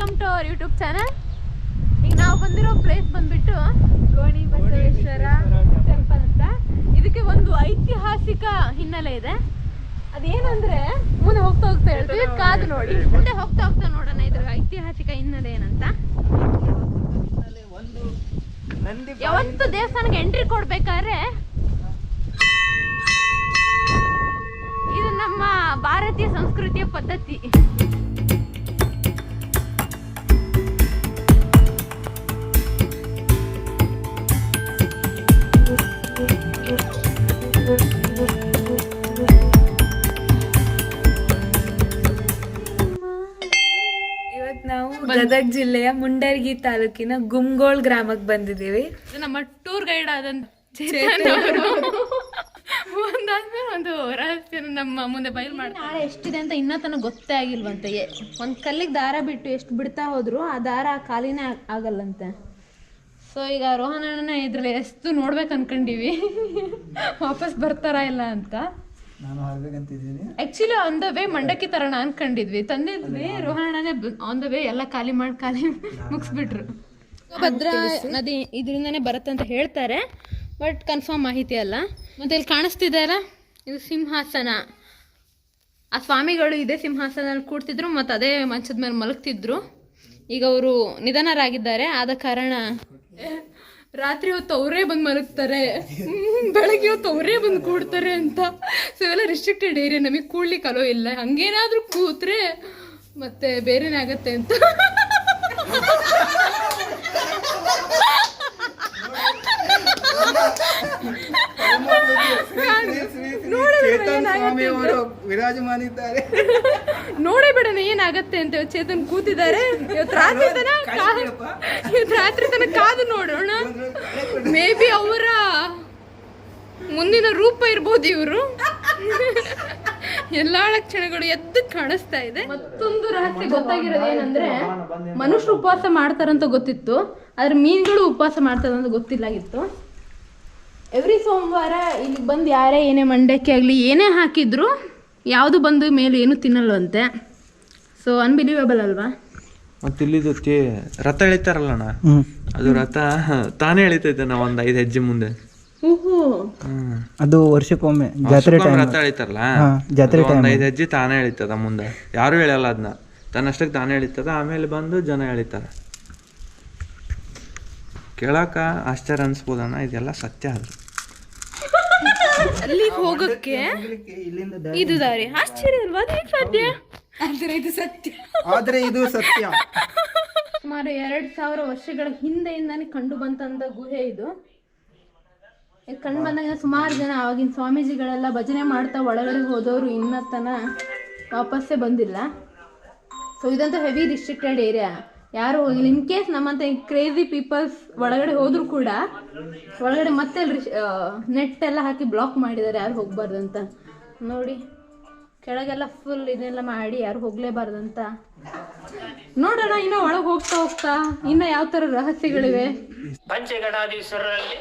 Welcome to our YouTube channel. ಈಗ ನಾವು ಬಂದಿರೋ ಪ್ಲೇಸ್ ಬಂದ್ಬಿಟ್ಟು ಗೋಣಿ ಬಸವೇಶ್ವರ ಟೆಂಪಲ್ ಅಂತ. ಇದಕ್ಕೆ ಒಂದು ಐತಿಹಾಸಿಕ ಹಿನ್ನೆಲೆ ಇದೆ. ಅದೇನಂದ್ರೆ ಮುಂದೆ ಹೋಗ್ತಾ ಹೇಳ್ತೀವಿ, ಕಾದು ನೋಡಿ. ಮುಂದೆ ಹೋಗ್ತಾ ನೋಡೋಣ ಇದ್ರ ಐತಿಹಾಸಿಕ ಹಿನ್ನೆಲೆ ಏನಂತ. ಯಾವತ್ತು ದೇವಸ್ಥಾನಕ್ಕೆ ಎಂಟ್ರಿ ಕೊಡ್ಬೇಕಾದ್ರೆ ಇದು ನಮ್ಮ ಭಾರತೀಯ ಸಂಸ್ಕೃತಿಯ ಪದ್ಧತಿ. ನಾವು ಗದಗ ಜಿಲ್ಲೆಯ ಮುಂಡರ್ಗಿ ತಾಲೂಕಿನ ಗುಮ್ಗೋಳ್ ಗ್ರಾಮಕ್ಕೆ ಬಂದಿದ್ದೀವಿ. ನಮ್ಮ ಟೂರ್ ಗೈಡ್ ಆದಂತ ಒಂದಾದ್ಮೇಲೆ ಒಂದು ರಹಸ್ಯ ನಮ್ಮ ಮುಂದೆ ಬಯಲು ಮಾಡಿ. ನಾಳೆ ಎಷ್ಟಿದೆ ಅಂತ ಇನ್ನೂ ತನಕ ಗೊತ್ತೇ ಆಗಿಲ್ವಂತೆ. ಒಂದು ಕಲ್ಲಿಗೆ ದಾರ ಬಿಟ್ಟು ಎಷ್ಟು ಬಿಡ್ತಾ ಹೋದ್ರು ಆ ದಾರ ಖಾಲಿನೇ ಆಗಲ್ಲಂತೆ. ಸೊ ಈಗ ರೋಹನ್ ಅಣ್ಣನ ಇದ್ರಲ್ಲಿ ಎಷ್ಟು ನೋಡ್ಬೇಕು ಅನ್ಕೊಂಡಿವಿ, ವಾಪಸ್ ಬರ್ತಾರ ಇಲ್ಲ ಅಂತ. ಆಕ್ಚುಲಿ ಆನ್ ದ ವೇ ಮಂಡಕ್ಕಿ ತರೋಣ ಅನ್ಕೊಂಡಿದ್ವಿ, ತಂದಿದ್ವಿ. ರೋಹನ್ ಅಣ್ಣನೇ ಆನ್ ದ ವೇ ಎಲ್ಲ ಖಾಲಿ ಮುಗಿಸ್ಬಿಟ್ರು. ಭದ್ರಾ ನದಿ ಇದರಿಂದನೇ ಬರುತ್ತೆ ಅಂತ ಹೇಳ್ತಾರೆ, ಬಟ್ ಕನ್ಫರ್ಮ್ ಮಾಹಿತಿ ಅಲ್ಲ. ಮತ್ತೆ ಇಲ್ಲಿ ಕಾಣಿಸ್ತಿದೆ ಅಲ್ಲ, ಇದು ಸಿಂಹಾಸನ. ಆ ಸ್ವಾಮಿಗಳು ಇದೇ ಸಿಂಹಾಸನದಲ್ಲಿ ಕೂಡ್ತಿದ್ರು ಮತ್ತು ಅದೇ ಮಂಚದ ಮೇಲೆ ಮಲಗ್ತಿದ್ರು. ಈಗ ಅವರು ನಿಧನರಾಗಿದ್ದಾರೆ. ಆದ ಕಾರಣ ರಾತ್ರಿ ಹೊತ್ತು ಅವರೇ ಬಂದು ಮಲಗ್ತಾರೆ, ಬೆಳಗ್ಗೆ ಹೊತ್ತು ಅವರೇ ಬಂದು ಕೂಡ್ತಾರೆ ಅಂತ. ಸೊ ಇವೆಲ್ಲ ರಿಸ್ಟ್ರಿಕ್ಟೆಡ್ ಏರಿಯಾ, ನಮಗೆ ಕೂಡ್ಲಿಕ್ಕೆ ಅಲೋ ಇಲ್ಲ. ಹಂಗೇನಾದ್ರೂ ಕೂತ್ರೆ ಮತ್ತೆ ಬೇರೆನೇ ಆಗತ್ತೆ ಅಂತ. ನೋಡೇ ಬಿಡೋಣ ಏನಾಗತ್ತೆ ಅಂತ. ಚೇತನ್ ಕೂತಿದ್ದಾರೆ. ಇವತ್ತು ರಾತ್ರಿ ತನಕ ಕಾದು ನೋಡೋಣ. ಮೇ ಬಿ ಅವರ ಮುಂದಿನ ರೂಪ ಇರ್ಬೋದು ಇವರು. ಎಲ್ಲಾ ಲಕ್ಷಣಗಳು ಎದ್ದು ಕಾಣಿಸ್ತಾ ಇದೆ. ಮತ್ತೊಂದು ರಹಸ್ಯ ಗೊತ್ತಾಗಿರೋದು ಏನಂದ್ರೆ, ಮನುಷ್ಯರು ಉಪವಾಸ ಮಾಡ್ತಾರಂತ ಗೊತ್ತಿತ್ತು, ಆದ್ರೆ ಮೀನುಗಳು ಉಪವಾಸ ಮಾಡ್ತಾರಂತ ಗೊತ್ತಿಲ್ಲಾಗಿತ್ತು. ಎವ್ರಿ ಸೋಮವಾರ ಇಲ್ಲಿಗೆ ಬಂದು ಯಾರೇ ಏನೇ ಮಂಡಕ್ಕಿ ಆಗಲಿ ಏನೇ ಹಾಕಿದ್ರು ಯಾವುದು ಬಂದು ಮೇಲೆ ಏನು ತಿನ್ನಲ್ವಂತೆ. ಸೊ ಅನ್ಬಿಲೀವೇಬಲ್ ಅಲ್ವಾ? ಮತ್ತೆ ಇಲ್ಲಿದು ರಥ ಎಳಿತಾರಲ್ಲಣ್ಣ, ಅದು ರಥ ತಾನೇ ಎಳಿತೈತೆ. ನಾವು ಒಂದು 5 ಹೆಜ್ಜೆ ಮುಂದೆ. ಅದು ವರ್ಷಕ್ಕೊಮ್ಮೆ ಜಾತ್ರೆ ಟೈಮ್ ರಥ ಎಳಿತಾರಲ್ಲ, ಜಾತ್ರೆ ಒಂದು 5 ಹೆಜ್ಜೆ ತಾನೇ ಎಳಿತದ. ಮುಂದೆ ಯಾರು ಎಳೆಯಲ್ಲ, ಅದನ್ನ ತನ್ನಷ್ಟಕ್ಕೆ ತಾನೇ ಎಳಿತದ. ಆಮೇಲೆ ಬಂದು ಜನ ಎಳಿತಾರ. ಕೇಳಾಕ ಆಶ್ಚರ್ಯ ಅನ್ಸ್ಬೋದಣ್ಣ, ಇದೆಲ್ಲ ಸತ್ಯ. ಅದು ಅಲ್ಲಿ ಹೋಗಕ್ಕೆ ಇದು ದಾರಿ. ಆಶ್ಚರ್ಯ ಅಲ್ವಾ? ಅದು ಸಾಧ್ಯ? ಆದ್ರೆ ಇದು ಸತ್ಯ. ಸುಮಾರು 2000 ವರ್ಷಗಳ ಹಿಂದೆಯಿಂದಾನೇ ಕಂಡು ಬಂತಂದ ಗುಹೆ ಇದು. ಕಂಡು ಬಂದಾಗ ಸುಮಾರು ಜನ ಆವಾಗಿನ ಸ್ವಾಮೀಜಿಗಳೆಲ್ಲ ಭಜನೆ ಮಾಡ್ತಾ ಒಳಗಡೆ ಹೋದವರು ಇನ್ನತನ ವಾಪಸ್ಸೇ ಬಂದಿಲ್ಲ. ಸೊ ಇದಂತೂ ಹೆವಿ ರಿಸ್ಟ್ರಿಕ್ಟೆಡ್ ಏರಿಯಾ, ಯಾರು ಹೋಗಿಲ್ಲ. ಇನ್ ಕೇಸ್ ನಮ್ಮಂತ ಕ್ರೇಜಿ ಪೀಪಲ್ಸ್ ಒಳಗಡೆ ಹೋದ್ರು ಕೂಡ ಒಳಗಡೆ ಮತ್ತೆ ನೆಟ್ ಎಲ್ಲ ಹಾಕಿ ಬ್ಲಾಕ್ ಮಾಡಿದ್ದಾರೆ, ಯಾರು ಹೋಗ್ಬಾರ್ದಂತ. ನೋಡಿ ಕೆಳಗೆಲ್ಲ ಫುಲ್ ಇದನ್ನೆಲ್ಲ ಮಾಡಿ ಯಾರು ಹೋಗ್ಲೇಬಾರ್ದಂತ. ನೋಡೋಣ ಇನ್ನ ಒಳಗೆ ಹೋಗ್ತಾ ಇನ್ನ ಯಾವ ತರ ರಹಸ್ಯಗಳಿವೆ. ಪಂಚಗಣಾಧೀಶ್ವರರಲ್ಲಿ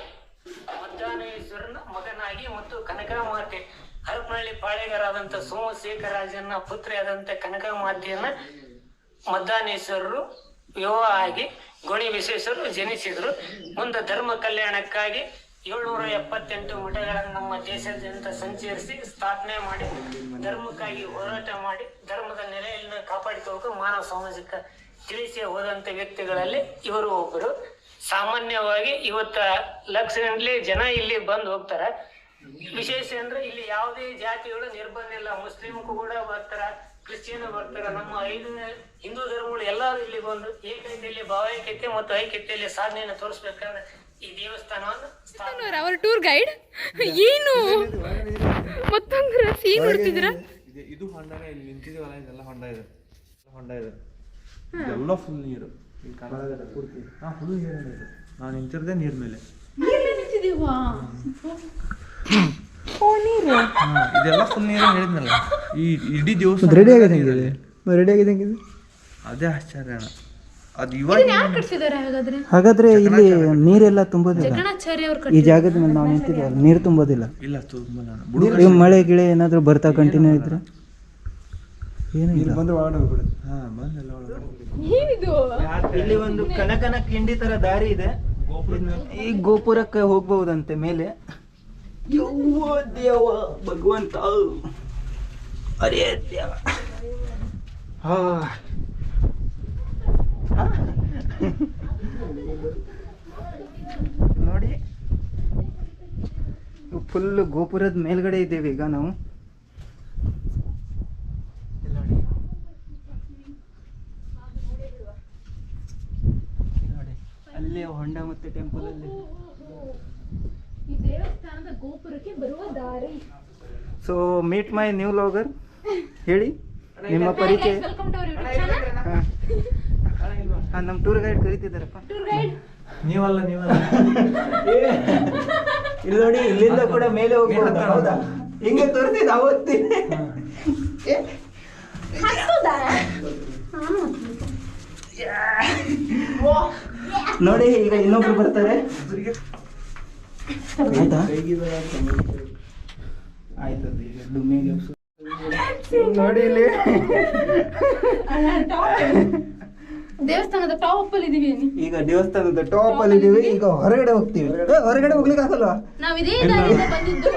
ಮಧ್ಯಾಹ್ನೇಶ್ವರನ ಮಗನಾಗಿ ಮತ್ತು ಕನಕಮಾತೆ ಹರಪನಹಳ್ಳಿ ಪಾಳೆಗಾರಾದಂಥ ಸೋಮಶೇಖರಾಜನ ಪುತ್ರಿಯಾದಂಥ ಕನಕಮಾತೆಯನ್ನ ಮಧ್ಯಾಹ್ನೇಶ್ವರರು ವಿವಾಹ ಆಗಿ ಗೋಣಿ ಬಸವೇಶ್ವರರು ಜನಿಸಿದ್ರು. ಮುಂದೆ ಧರ್ಮ ಕಲ್ಯಾಣಕ್ಕಾಗಿ 778 ಮಠಗಳನ್ನು ನಮ್ಮ ದೇಶಾದ್ಯಂತ ಸಂಚರಿಸಿ ಸ್ಥಾಪನೆ ಮಾಡಿ ಧರ್ಮಕ್ಕಾಗಿ ಹೋರಾಟ ಮಾಡಿ ಧರ್ಮದ ನೆಲೆಯನ್ನು ಕಾಪಾಡಿಕೊಳ್ಳಬೇಕು ಮಾನವ ಸಮಾಜಕ್ಕೆ ತಿಳಿಸಿ ಹೋದಂಥ ವ್ಯಕ್ತಿಗಳಲ್ಲಿ ಇವರು ಒಬ್ಬರು. ಸಾಮಾನ್ಯವಾಗಿ ಇವತ್ತ ಲಕ್ಷಗಟ್ಟಲೆ ಜನ ಇಲ್ಲಿ ಬಂದು ಹೋಗ್ತಾರೆ. ವಿಶೇಷ ಅಂದ್ರೆ ಇಲ್ಲಿ ಯಾವುದೇ ಜಾತಿಗಳು ನಿರ್ಬಂಧ ಇಲ್ಲ. ಮುಸ್ಲಿಂ ಕೂಡ ಬರ್ತಾರ, ಕ್ರಿಶ್ಚಿಯನ್ ಬರ್ತಾರ. ನಮ್ಮ 5 ಹಿಂದೂ ಧರ್ಮಗಳು ಎಲ್ಲರೂ ಇಲ್ಲಿ ಬಂದು ಏಕೈಕ್ಯತೆಯಲ್ಲಿ ಭಾವೈಕ್ಯತೆ ಮತ್ತು ಐಕ್ಯತೆಯಲ್ಲಿ ಸಾಧನೆಯನ್ನು ತೋರಿಸ್ಬೇಕಾದ್ರೆ ಈ ದೇವಸ್ಥಾನವನ್ನು ಅವರ ಟೂರ್ ಗೈಡ್ ಏನು ಮತ್ತೊಂದು ರಹಸ್ಯ ನೋಡ್ತಿದ್ದೀರಾ? ಇದು ಹೊಂಡನೇ. ಇಲ್ಲಿ ನಿಂತಿದೀವಲ್ಲ, ಇದೆಲ್ಲ ಹೊಂಡ ಇದೆ. ಎಲ್ಲ ಫುಲ್ ನೀರು. ಫುಲ್ ನೀರು. ನಾವು ನಿಂತಿರದೆ ನೀರ್ ಮೇಲೆ. ಇದೆಲ್ಲ ಫುಲ್ ನೀರು ಹೇಳಿದ್ನಲ್ಲ. ಈ ಇಡೀ ದೇವಸ್ಥಾನ ರೆಡಿ ಆಗಿದೆ. ಅದೇ ಆಶ್ಚರ್ಯ. ಅದು ಇವಾಗ ಹಾಗಾದ್ರೆ ಇಲ್ಲಿ ನೀರೆಲ್ಲ ತುಂಬೋದಿಲ್ಲ. ಈ ಜಾಗದ ಮೇಲೆ ನಾವು ನಿಂತಿದ್ದೇವೆ, ನೀರು ತುಂಬೋದಿಲ್ಲ. ಇಲ್ಲ, ತುಂಬಲ್ಲ. ಮಳೆ ಗಿಳೆ ಏನಾದ್ರು ಬರ್ತಾ ಕಂಟಿನ್ಯೂ ಇದ್ರೆ ಇಲ್ಲಿ ಬಂದು ಒಳಗಡೆ ಹೋಗ್ಬಿಡುದು. ಹಾಂ ಬಂದೆಲ್ಲ ಒಳಗಡೆ. ಇಲ್ಲಿ ಒಂದು ಕನಕನ ಕಿಂಡಿ ತರ ದಾರಿ ಇದೆ, ಈ ಗೋಪುರಕ್ಕೆ ಹೋಗ್ಬಹುದಂತೆ ಮೇಲೆ. ಯವ್ವ ದೇವ ಭಗವಂತ, ಅರೇ ದೇವ. ಹಾ ನೋಡಿ, ಫುಲ್ ಗೋಪುರದ ಮೇಲ್ಗಡೆ ಇದ್ದೇವೆ ಈಗ ನಾವು. ನೋಡಿ ಅಲ್ಲೇ ಹೊಂಡ ಮತ್ತೆ ಟೆಂಪಲ್ ಅಲ್ಲಿ. ಈ ದೇವಸ್ಥಾನದ ಗೋಪುರಕ್ಕೆ ಬರುವ ದಾರಿ. So meet my new vlogger, ಹೇಳಿ ನಿಮ್ಮ ಪರಿಚಯ. Welcome to our YouTube channel. ನಮ್ಮ ಟೂರ್ ಗೈಡ್ ಕರೀತಿದ್ದಾರಪ್ಪ. ಟೂರ್ ಗೈಡ್ ನೀವಲ್ಲ ಇಲ್ಲಿ ನೋಡಿ, ಇಲ್ಲಿಂದ ಕೂಡ ಮೇಲೆ ಹೋಗ್ಬೋದು. ಹೌದಾ? ಹಿಂಗೆ ತೋರಿಸಿದ ಅವತ್ತಿ. ನೋಡಿ ಈಗ ಇನ್ನೊಬ್ರು ಬರ್ತಾರೆ. ಆಯ್ತಾ? ಆಯ್ತು ಈಗ ಡುಮ್ಮಿಗೆ ನೋಡಿ ಇಲ್ಲಿ ದೇವಸ್ಥಾನದ ಟಾಪ್ ಅಲ್ಲಿ ಇದೀವಿ. ಈಗ ದೇವಸ್ಥಾನದ ಟಾಪ್ ಅಲ್ಲಿ ಇದೀವಿ. ಈಗ ಹೊರಗಡೆ ಹೋಗ್ತೀವಿ. ಹೊರಗಡೆ ಹೋಗ್ಲಿಕ್ಕೆ ಆಗಲ್ವಾ? ನಾವ್ ಇದೇ ದಾರಿಯಿಂದ ಬಂದಿದ್ದು.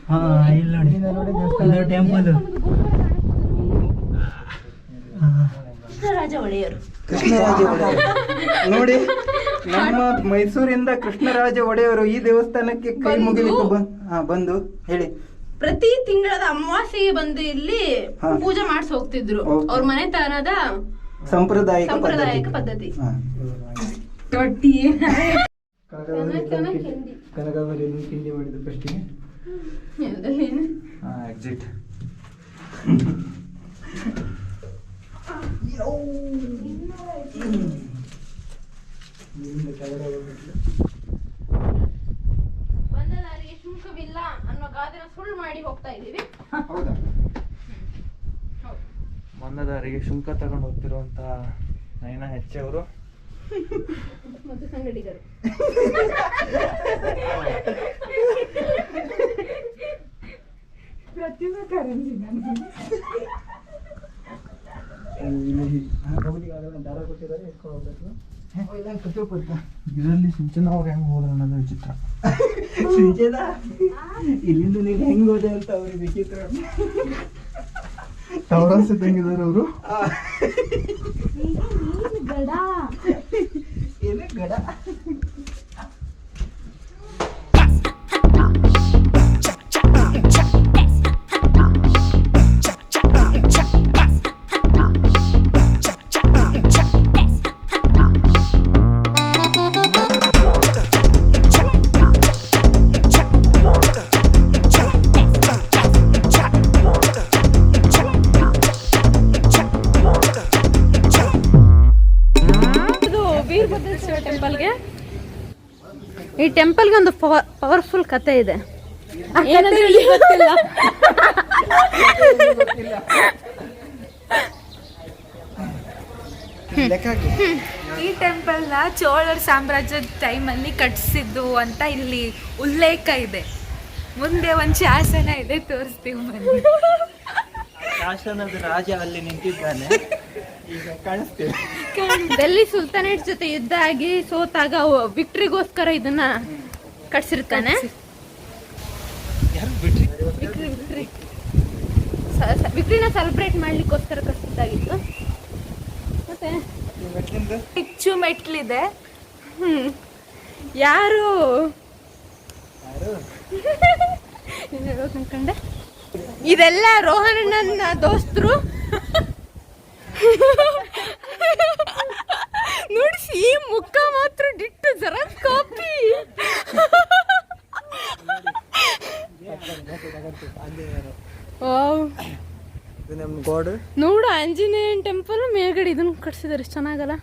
ಹಾ ಇಲ್ಲಿ ನೋಡಿ, ಇದು ಟೆಂಪಲ್. ಕೃಷ್ಣರಾಜ ಒಡೆಯರು. ಕೃಷ್ಣರಾಜ ಒಡೆಯರು ನೋಡಿ, ನಮ್ಮ ಮೈಸೂರಿಂದ ಕೃಷ್ಣರಾಜ ಒಡೆಯರು ಈ ದೇವಸ್ಥಾನಕ್ಕೆ ಕೈ ಮುಗಿಲಿಕ್ಕೆ ಬಂದು ಹೇಳಿ. ಪ್ರತಿ ತಿಂಗಳದ ಅಮಾವಾಸ್ಯೆಗೆ ಬಂದು ಇಲ್ಲಿ ಹಾ. ಪೂಜೆ ಮಾಡಿಸಿ ಹೋಗ್ತಿದ್ರು. Okay. ಅವ್ರ ಮನೆತನದ ಸಾಂಪ್ರದಾಯಿಕ ಪದ್ಧತಿ. ಹಾ. ರೊಟ್ಟಿ ಕನಕಾಂಬರಿ ತಿಂಡಿ ಮಾಡಿದ ಫಸ್ಟಿಗೆ. ಎಕ್ಸಿಟ್. ಬಂದ ದಾರಿಗೆ ಶುಲ್ಕವಿಲ್ಲ ಅನ್ನೋ ಗಾದೆನ ಸುಳ್ಳು ಮಾಡಿ ಹೋಗ್ತಾ ಇದೀವಿ. ಹೌದಾ? ಮಂದದಾರಿಗೆ ಶುಲ್ಕ ತಗೊಂಡು ಹೋಗ್ತಿರುವಂತ ನಯನ ಹೆಚ್ಚೆ ಅವರು ಮತ್ತು ಸಂಗಡಿಗರು. ಪ್ರತಿಭಾ ಕಾರಂಜಿ ಇದರಲ್ಲಿ ಸಿಂಚನ ಅವ್ರು ಹೆಂಗ್ ಹೋದ್ರು ಅನ್ನೋದು ವಿಚಿತ್ರ. ಇಲ್ಲಿಂದ ನೀವು ಹೆಂಗ್ ಹೋದೆ ಅಂತ ಅವ್ರಿಗೆ ವಿಚಿತ್ರ. ಟವರಸ್ ಇದ್ದಂಗಿದ್ದಾರೆ ಅವರು. ಏನೇ ಗಡ. ಟೆಂಪಲ್ಗೆ, ಈ ಟೆಂಪಲ್ಗೆ ಒಂದು ಪವರ್ಫುಲ್ ಕತೆ ಇದೆ. ಗೊತ್ತಿಲ್ಲ. ಈ ಟೆಂಪಲ್ ನ ಚೋಳರ ಸಾಮ್ರಾಜ್ಯದ ಟೈಮಲ್ಲಿ ಕಟ್ಸಿದ್ದು ಅಂತ ಇಲ್ಲಿ ಉಲ್ಲೇಖ ಇದೆ. ಮುಂದೆ ಒಂದು ಶಾಸನ ಇದೆ, ತೋರಿಸ್ತೀವಿ ಬನ್ನಿ. ಶಾಸನದ ರಾಜ ಅಲ್ಲಿ ನಿಂತಿದ್ದಾನೆ, ಈಗ ಕಾಣಿಸ್ತೇವೆ. ಡೆಲ್ಲಿ ಸುಲ್ತಾನೇಟ್ ಜೊತೆ ಯುದ್ಧ ಆಗಿ ಸೋತಾಗ ವಿಕ್ಟ್ರಿಗೋಸ್ಕರ ಇದನ್ನ ಕಟ್ಸಿರ್ತಾನೆ. ವಿಕ್ಟ್ರಿನ ಸೆಲೆಬ್ರೇಟ್ ಮಾಡ್ಲಿಕ್ಕೋಸ್ಕರ ಕಟ್ಸಿದ್ದಾಗಿತ್ತು. ಮತ್ತೆ ಹೆಚ್ಚು ಮೆಟ್ಲಿದೆ. ಯಾರು ಅನ್ಕಂಡೆ. ಇದೆಲ್ಲ ರೋಹನಣ್ಣನ ದೋಸ್ತರು. ನೋಡಿ, ಈ ಮುಖ ಮಾತ್ರ ಡಿಟ್ಟು ಜರ ಕಾಪಿ. ನೋಡು, ಆಂಜನೇಯನ್ ಟೆಂಪಲ್ ಮೇಲ್ಗಡೆ ಇದನ್ನ ಕಟ್ಸಿದಾರೆ, ಚೆನ್ನಾಗಲ್ಲ.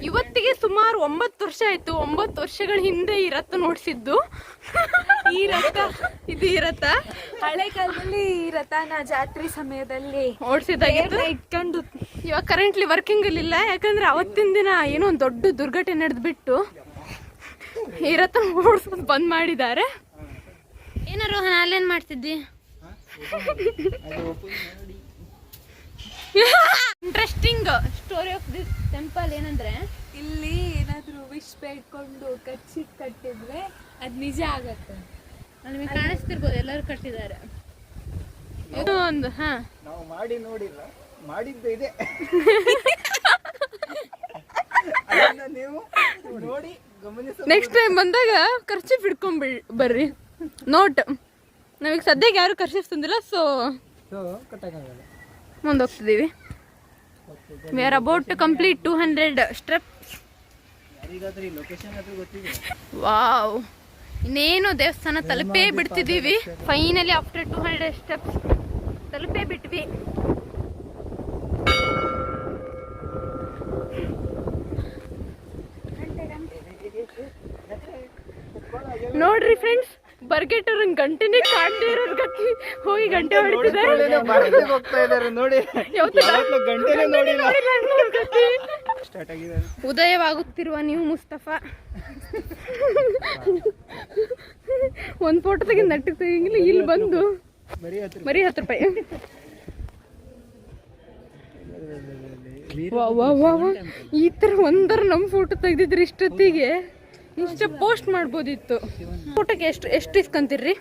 ಇವತ್ತಿಗೆ ಸುಮಾರು 9 ವರ್ಷ ಆಯ್ತು. 9 ವರ್ಷಗಳ ಹಿಂದೆ ಈ ರಥ ನೋಡ್ಸಿದ್ದು. ಈ ರಥ, ಇದು ಈ ರಥ ಹಳೆ ಕಾಲದಲ್ಲಿ ಈ ರಥನ ಜಾತ್ರೆ ಸಮಯದಲ್ಲಿ ಓಡಿಸಿದಾಗಿತ್ತು. ಇಟ್ಕೊಂಡು ಇವಾಗ ಕರೆಂಟ್ಲಿ ವರ್ಕಿಂಗ್ ಇಲ್ಲ, ಯಾಕಂದ್ರೆ ಅವತ್ತಿನ ದಿನ ಏನೋ ಒಂದು ದೊಡ್ಡ ದುರ್ಘಟನೆ ನಡೆದ್ಬಿಟ್ಟು ಈ ರಥ ಓಡಿಸೋದು ಬಂದ್ ಮಾಡಿದ್ದಾರೆ. ಏನ ರೋಹನ್, ಅಲ್ಲೇನ್ ಮಾಡ್ತಿದ್ದಿ? Interesting story of this temple ಏನಂದ್ರೆ, ಇಲ್ಲಿ ಏನಾದ್ರು ವಿಶ್ ಬೇಡ್ಕೊಂಡು ಕಟ್ಟಿದ್ರೆ ಅದ್ ನಿಜ ಆಗತ್ತೆ. ನಿಮಗೆ ಕಾಣಿಸ್ತಿರ್ಬೋದು ಎಲ್ಲರೂ ಕಟ್ಟಿದ್ದಾರೆ. ಇದು ಒಂದು ನಾವು ಮಾಡಿ ನೋಡಿಲ್ಲ, ಮಾಡಿದ್ದು ಇದೆ. ನೀವು ನೋಡಿ ಗಮನಿಸ. ನೆಕ್ಸ್ಟ್ ಟೈಮ್ ಬಂದಾಗ ಖರ್ಚು ಬಿಡ್ಕೊಂಡ್ ಬರ್ರಿ. ನೋಟ್ ನಾವೀಗ ಸದ್ಯಕ್ಕೆ ಯಾರು ಖರ್ಚು ತಂದಿಲ್ಲ, ಸೊ ಕಟ್ಟಕ್ಕಾಗಲ್ಲ. ಮುಂದೋಗ್ತಿದ್ದೀವಿ. We are about to complete 200 steps. ಯಾರಿಗಾದ್ರೂ ಈ ಲೊಕೇಶನ್ ಆದ್ರೂ ಗೊತ್ತಿದೆ? ವಾವ್, ಇನ್ನೇನು ದೇವಸ್ಥಾನ ತಲುಪೇ ಬಿಡ್ತಿದ್ದೀವಿ. ಫೈನಲಿ ಆಫ್ಟರ್ 200 ಸ್ಟೆಪ್ಸ್ ತಲುಪೇ ಬಿಟ್ವಿ. ನೋಡ್ರಿ ಫ್ರೆಂಡ್ಸ್, ಬರ್ಗೆಟರ್ ಗಂಟೆನೇ ಕಾಣದೇ ಇರೋ ಗತಿ ಹೋಗಿ ಗಂಟೆ ಹೊಡಿತಿದ್ದಾರೆ. ಹೋಗ್ತಾ ಇದಾರೆ ನೋಡಿ, ಗಂಟೆನೇ ನೋಡಿಲ್ಲ. ಸ್ಟಾರ್ಟ್ ಆಗಿದೆ. ಉದಯವಾಗುತ್ತಿರುವ ನೀವು ಮುಸ್ತಫಾ ಒಂದ್ ಫೋಟೋ ತೆಗೆದು ನಟ್ಟಿಗೆ ತೆಗಿಂಗಿಲ್ಲ, ಇಲ್ಲಿ ಬಂದು ಬರೀ 10 ರೂಪಾಯಿ. ಈ ತರ ಒಂದರ ನಮ್ ಫೋಟೋ ತೆಗ್ದಿದ್ರಿ ಇಷ್ಟೊತ್ತಿಗೆ ಇಷ್ಟ ಪೋಸ್ಟ್ ಮಾಡ್ಬೋದಿತ್ತು. ಫೋಟೋಗೆ ಎಷ್ಟು ಇಸ್ಕೊಂತೀರ್ರಿ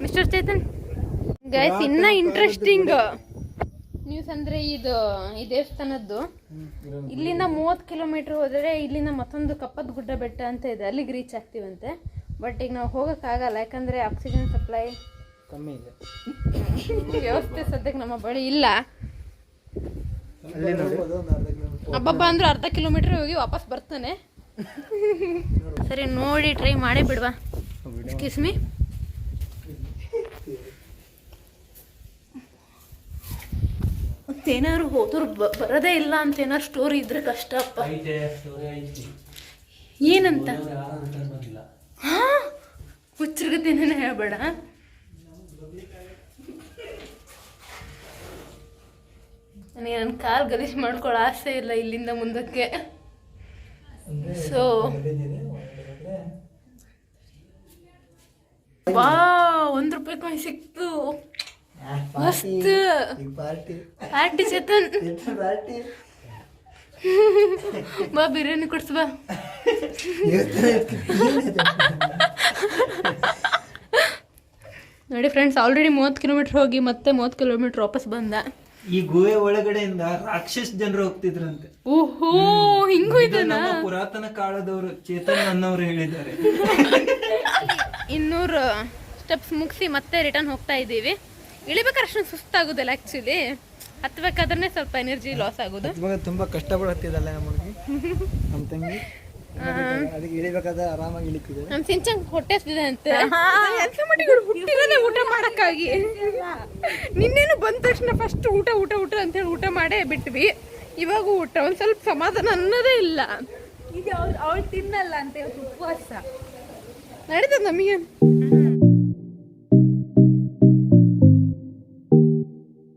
ಮಿಸ್ಟರ್ ಚೇತನ್? ಗೈಸ್, ಇನ್ನ ಇಂಟ್ರೆಸ್ಟಿಂಗ್ ನ್ಯೂಸ್ ಅಂದ್ರೆ ಇದು ಈ ದೇವಸ್ಥಾನದ್ದು ಇಲ್ಲಿಂದ 30 ಕಿಲೋಮೀಟರ್ ಹೋದರೆ ಇಲ್ಲಿಂದ ಮತ್ತೊಂದು ಕಪ್ಪದ ಗುಡ್ಡ ಬೆಟ್ಟ ಅಂತ ಇದೆ, ಅಲ್ಲಿಗೆ ರೀಚ್ ಆಗ್ತೀವಂತೆ. ಬಟ್ ಈಗ ನಾವು ಹೋಗೋಕ್ಕಾಗಲ್ಲ, ಯಾಕಂದ್ರೆ ಆಕ್ಸಿಜನ್ ಸಪ್ಲೈ ಕಮ್ಮಿ ಇದೆ, ವ್ಯವಸ್ಥೆ ಸದ್ಯಕ್ಕೆ ನಮ್ಮ ಬಳಿ ಇಲ್ಲ. ಹಬ್ಬಬ್ಬ ಅಂದ್ರೆ 1/2 ಕಿಲೋಮೀಟರ್ ಹೋಗಿ ವಾಪಸ್ ಬರ್ತಾನೆ. ಸರಿ, ನೋಡಿ ಟ್ರೈ ಮಾಡೇ ಬಿಡ್ವಾ. Excuse me. ಮತ್ತೇನಾದ್ರು ಹೋದ್ರು ಬರೋದೇ ಇಲ್ಲ ಅಂತ ಏನಾದ್ರು ಸ್ಟೋರಿ ಇದ್ರೆ ಕಷ್ಟ ಅಪ್ಪ. ಏನಂತ ಹುಚ್ಚರ್ಗತೇನೇ ಹೇಳ್ಬೇಡ. ನನಗೆ ನನ್ನ ಕಾಲು ಗಲೀಜು ಮಾಡ್ಕೊಳ್ಳೋ ಆಸೆ ಇಲ್ಲ ಇಲ್ಲಿಂದ ಮುಂದಕ್ಕೆ. ಸೊ ವಾ, 1 ರೂಪಾಯಿ ಕಾಯಿನ್ ಸಿಕ್ತು. ಮಸ್ತ್ ಪಾರ್ಟಿ ಚೇತನ್. ಬಾ ಬಿರಿಯಾನಿ ಕೊಡ್ಸ್ ಬಾ. ನೋಡಿ ಫ್ರೆಂಡ್ಸ್, ಆಲ್ರೆಡಿ 30 ಕಿಲೋಮೀಟರ್ ಹೋಗಿ ಮತ್ತೆ 30 ಕಿಲೋಮೀಟರ್ ವಾಪಸ್ ಬಂದ. ಈ ಗುಹೆ ಒಳಗಡೆಯಿಂದ ರಾಕ್ಷಸ ಜನರು ಹೋಗ್ತಿದ್ರಂತೆ. ಓಹೋ, ಹಿಂಗೂ ಇದನ್ನ ಪುರಾತನ ಕಾಲದವರು ಚೇತನ್ ಅನ್ನೋರು ಹೇಳಿದ್ದಾರೆ. 200 ಸ್ಟೆಪ್ಸ್ ಮುಗಿಸಿ ಮತ್ತೆ ರಿಟರ್ನ್ ಹೋಗ್ತಾ ಇದ್ದೀವಿ. ಇಳಿಬೇಕಾದ್ರೆ ಅಷ್ಟೊಂದು ಸುಸ್ತಾಗೋದಿಲ್ಲ ಆ್ಯಕ್ಚುಲಿ, ಹತ್ಬೇಕಾದ್ರೆ ಸ್ವಲ್ಪ ಎನರ್ಜಿ ಲಾಸ್ ಆಗೋದು. ತುಂಬಾ ಕಷ್ಟಪಟ್ಟು ಹತ್ತಿದಲ್ಲ ನಮ್ಮ ತಂಗಿ, ಅದಕ್ಕೆ ಇಳಿಬೇಕಾದ್ರೆ ಆರಾಮಾಗಿ ಇಳಿತಿದೆ. ನಮ್ಮ ಸಿಂಚಂಗ್ ಹೊಟ್ಟೆ ಹಸ್ತಿದೆ ಅಂತೆ. ಹುಟ್ಟಿರೋದೇ ಊಟ ಮಾಡಕ್ಕಾಗಿ. ನಿನ್ನೇನು ಬಂದ ತಕ್ಷಣ ಫಸ್ಟ್ ಊಟ ಅಂತ ಹೇಳಿ ಊಟ ಮಾಡೇ ಬಿಟ್ವಿ. ಇವಾಗ ಊಟ ಒಂದ್ ಸ್ವಲ್ಪ ಸಮಾಧಾನ ಅನ್ನೋದೇ ಇಲ್ಲ. ಈಗ ಅವಳು ತಿನ್ನಲ್ಲ ಅಂತ ಉಪವಾಸ ನಡೀತದ ನಮಗೆ.